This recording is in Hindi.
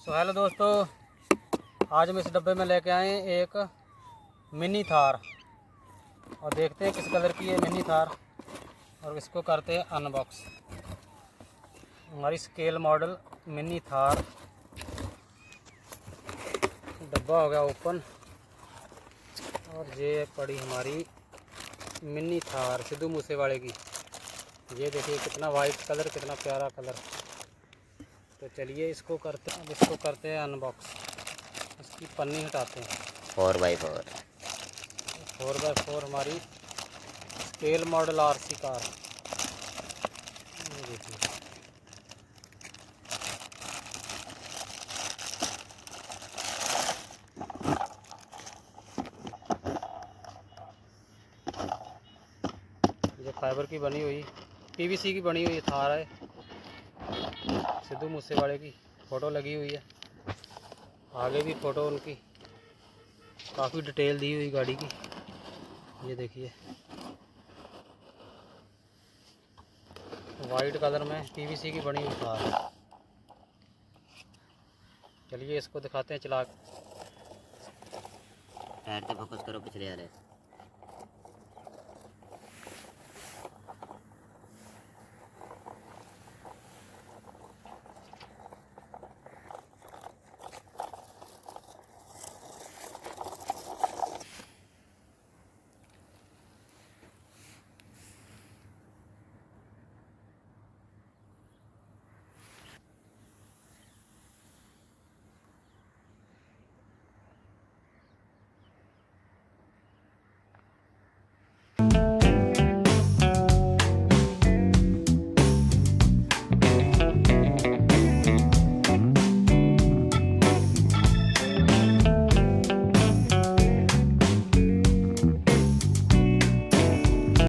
तो हेलो दोस्तों, आज हम इस डब्बे में लेके आए एक मिनी थार और देखते हैं किस कलर की है मिनी थार और इसको करते हैं अनबॉक्स। हमारी स्केल मॉडल मिनी थार, डब्बा हो गया ओपन और ये पड़ी हमारी मिनी थार सिद्धू मूसेवाले की। ये देखिए कितना वाइट कलर, कितना प्यारा कलर। तो चलिए इसको करते हैं अनबॉक्स। इसकी पन्नी हटाते हैं। 4x4 हमारी स्केल मॉडल आरसी कार। ये देखिए, ये फाइबर की बनी हुई पीवीसी की बनी हुई थार है। सिद्धू मूसेवाले की फ़ोटो लगी हुई है, आगे भी फ़ोटो उनकी, काफ़ी डिटेल दी हुई गाड़ी की। ये देखिए वाइट कलर में पीवीसी की बनी हुई थार है। चलिए इसको दिखाते हैं चला। टायर पे फोकस करो, पिछले आ रहे